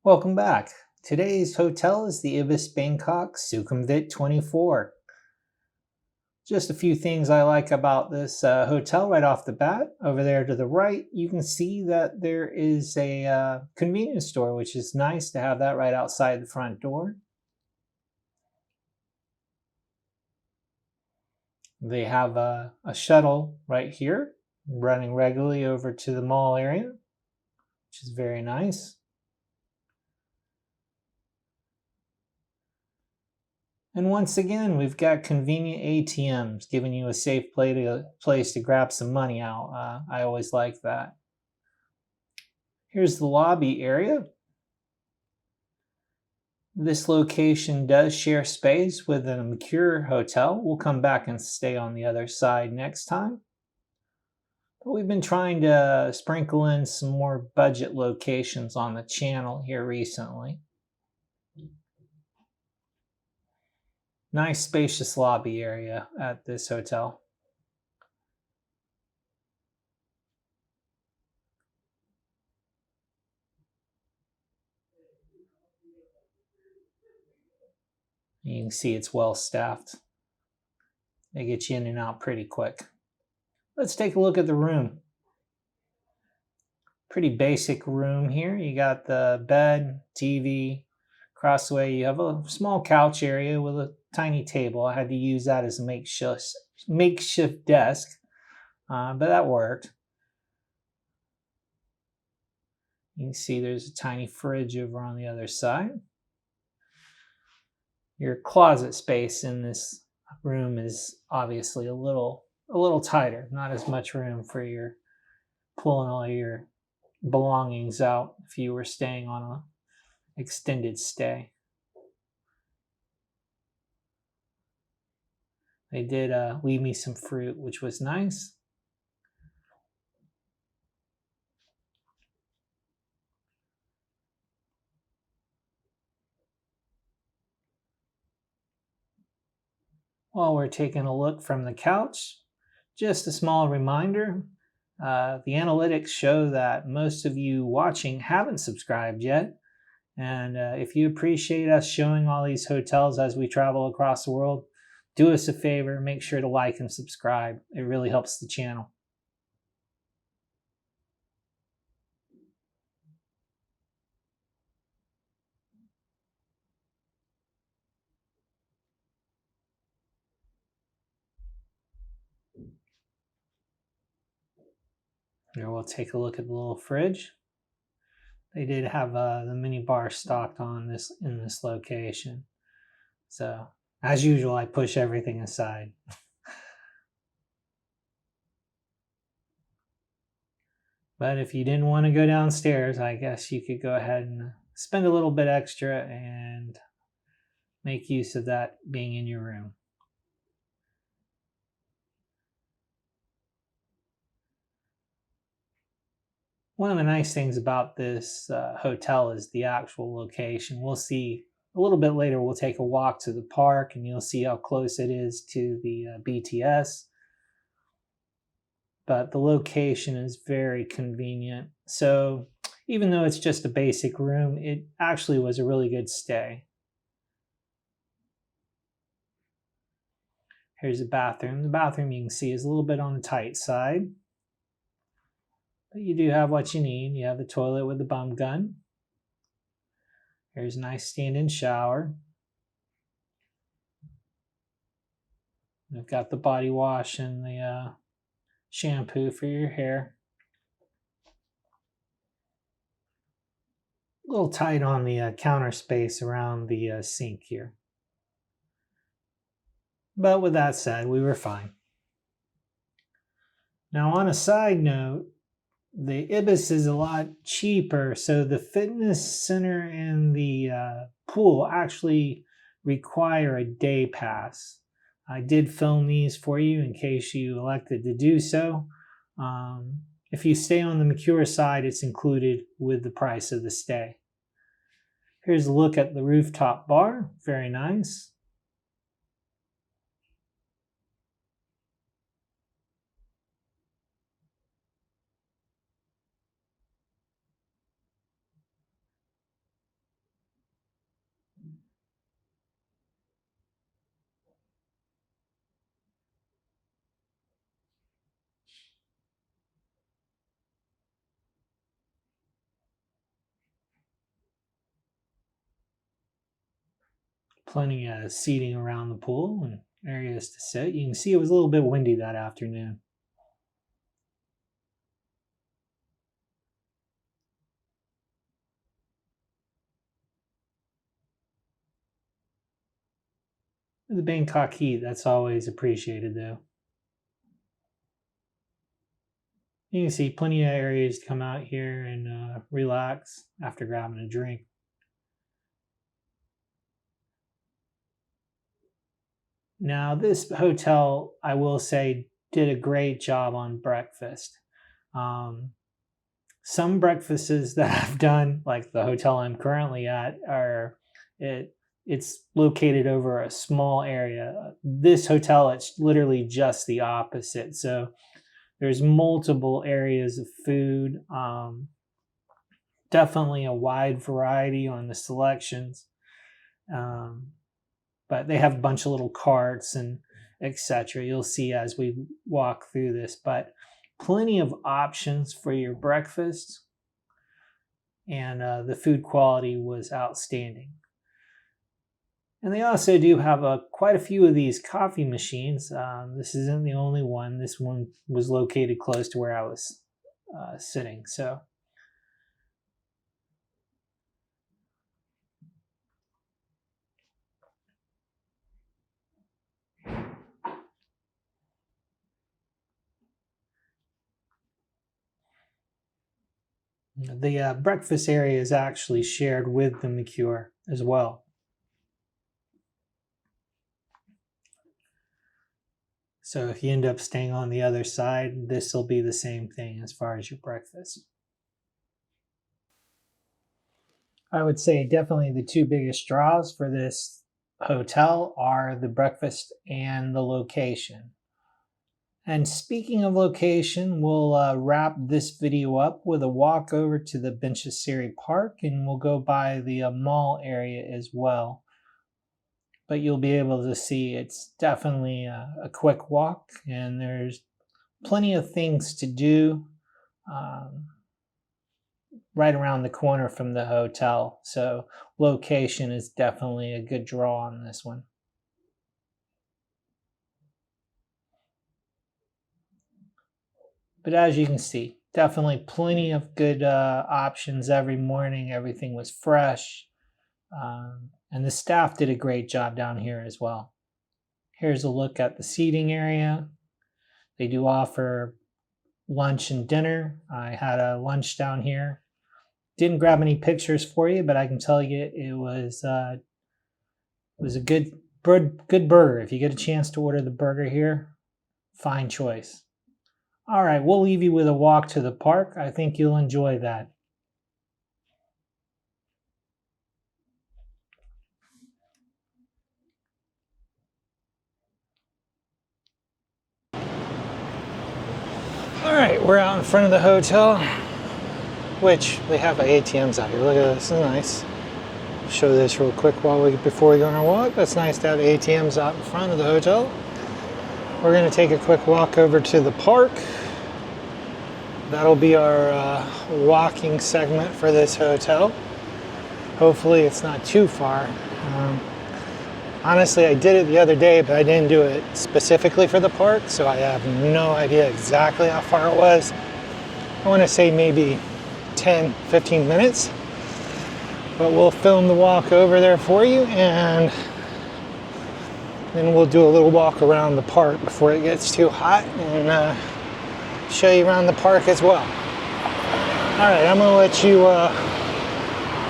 Welcome back. Today's hotel is the Ibis Bangkok Sukhumvit 24. Just a few things I like about this hotel right off the bat. Over there to the right, you can see that there is a convenience store, which is nice to have that right outside the front door. They have a shuttle right here running regularly over to the mall area, which is very nice. And once again, we've got convenient ATMs giving you a safe place to grab some money out. I always like that. Here's the lobby area. This location does share space with an EmQuartier hotel. We'll come back and stay on the other side next time. But we've been trying to sprinkle in some more budget locations on the channel here recently. Nice spacious lobby area at this hotel. You can see it's well staffed. They get you in and out pretty quick. Let's take a look at the room. Pretty basic room here. You got the bed, TV, across the way you have a small couch area with a tiny table. I had to use that as a makeshift desk, but that worked. You can see there's a tiny fridge over on the other side. Your closet space in this room is obviously a little tighter. Not as much room for your pulling all your belongings out if you were staying on an extended stay. They did leave me some fruit, which was nice. While we're taking a look from the couch, just a small reminder, the analytics show that most of you watching haven't subscribed yet. And if you appreciate us showing all these hotels as we travel across the world, do us a favor, make sure to like and subscribe. It really helps the channel. Here we'll take a look at the little fridge. They did have the mini bar stocked on in this location. So as usual, I push everything aside. But if you didn't want to go downstairs, I guess you could go ahead and spend a little bit extra and make use of that being in your room. One of the nice things about this hotel is the actual location. We'll see a little bit later, we'll take a walk to the park and you'll see how close it is to the BTS. But the location is very convenient. So even though it's just a basic room, it actually was a really good stay. Here's the bathroom. The bathroom you can see is a little bit on the tight side. But you do have what you need. You have the toilet with the bum gun. Here's a nice stand-in shower. I've got the body wash and the shampoo for your hair. A little tight on the counter space around the sink here. But with that said, we were fine. Now on a side note, the Ibis is a lot cheaper, so the fitness center and the pool actually require a day pass. I did film these for you in case you elected to do so. If you stay on the EmQuartier side, it's included with the price of the stay. Here's a look at the rooftop bar. Very nice. Plenty of seating around the pool and areas to sit. You can see it was a little bit windy that afternoon. The Bangkok heat, that's always appreciated though. You can see plenty of areas to come out here and relax after grabbing a drink. Now, this hotel, I will say, did a great job on breakfast. Some breakfasts that I've done, like the hotel I'm currently at, it's located over a small area. This hotel, it's literally just the opposite. So there's multiple areas of food. Definitely a wide variety on the selections. But they have a bunch of little carts and etc. You'll see as we walk through this, but plenty of options for your breakfast, and the food quality was outstanding. And they also do have quite a few of these coffee machines. This isn't the only one. This one was located close to where I was sitting. So the breakfast area is actually shared with the EmQuartier as well. So if you end up staying on the other side, this will be the same thing as far as your breakfast. I would say definitely the two biggest draws for this hotel are the breakfast and the location. And speaking of location, we'll wrap this video up with a walk over to the Benchasiri Park, and we'll go by the mall area as well. But you'll be able to see it's definitely a quick walk, and there's plenty of things to do right around the corner from the hotel. So location is definitely a good draw on this one. But as you can see, definitely plenty of good options every morning. Everything was fresh. And the staff did a great job down here as well. Here's a look at the seating area. They do offer lunch and dinner. I had a lunch down here. Didn't grab any pictures for you, but I can tell you it was a good burger. If you get a chance to order the burger here, fine choice. All right, we'll leave you with a walk to the park. I think you'll enjoy that. All right, we're out in front of the hotel, which they have ATMs out here. Look at this, this is nice. Show this real quick before we go on our walk. That's nice to have ATMs out in front of the hotel. We're gonna take a quick walk over to the park. That'll be our walking segment for this hotel. Hopefully it's not too far. Honestly, I did it the other day, but I didn't do it specifically for the park, so I have no idea exactly how far it was. I want to say maybe 10, 15 minutes, but we'll film the walk over there for you, and then we'll do a little walk around the park before it gets too hot, and show you around the park as well. All right, I'm gonna let you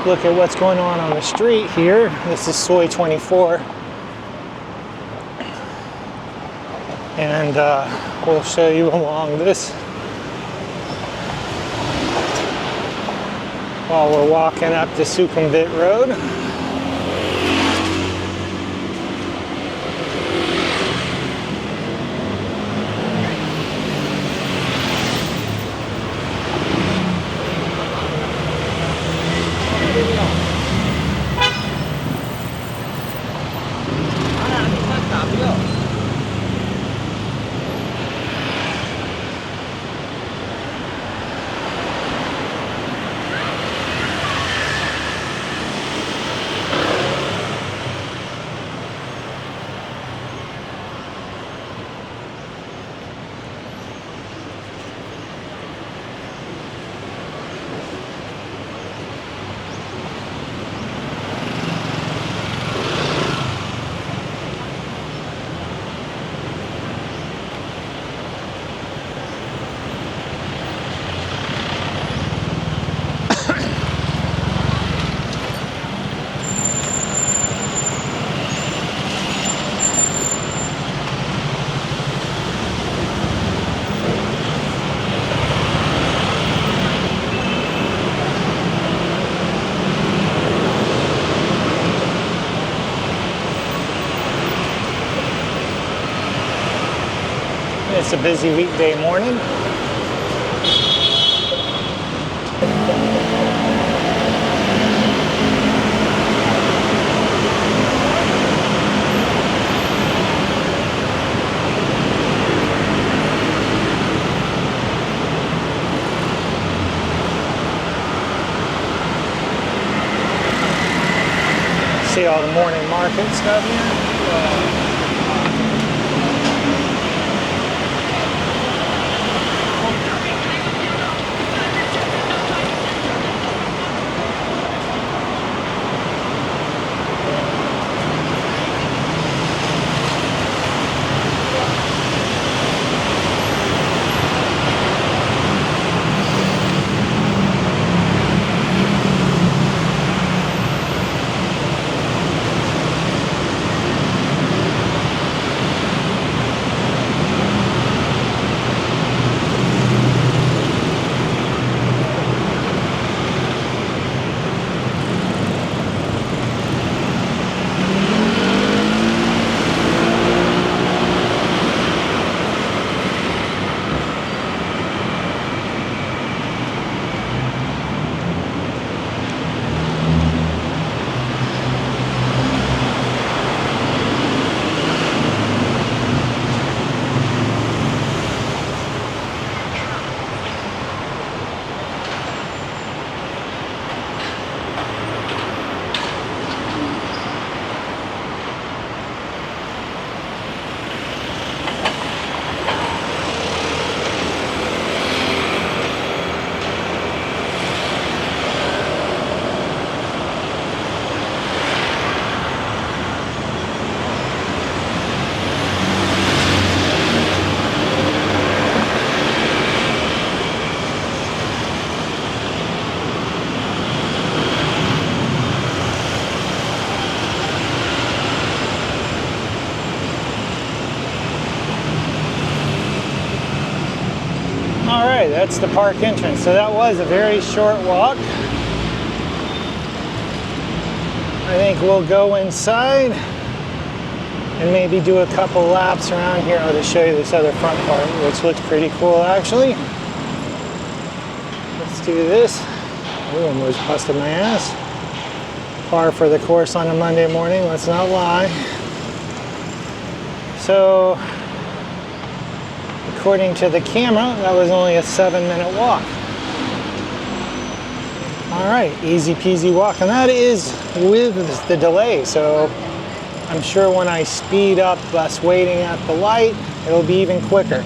look at what's going on the street here. This is Soi 24. And we'll show you along this while we're walking up the Sukhumvit Road. It's a busy weekday morning. See all the morning market stuff here. Alright, that's the park entrance. So that was a very short walk. I think we'll go inside and maybe do a couple laps around here. I'll just show you this other front part, which looks pretty cool actually. Let's do this. Ooh, almost busted my ass. Par for the course on a Monday morning, let's not lie. So, according to the camera, that was only a 7-minute walk. All right, easy peasy walk, and that is with the delay. So I'm sure when I speed up us waiting at the light, it'll be even quicker.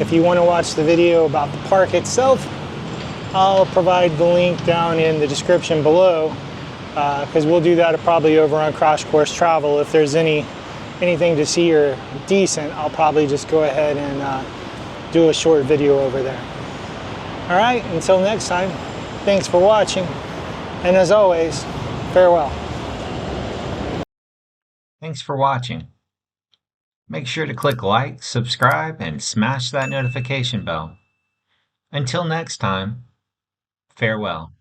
If you want to watch the video about the park itself, I'll provide the link down in the description below, because we'll do that probably over on Crash Course Travel. If there's anything to see or decent, I'll probably just go ahead and do a short video over there. All right, until next time, thanks for watching, and as always, farewell. Thanks for watching. Make sure to click like, subscribe, and smash that notification bell. Until next time, farewell.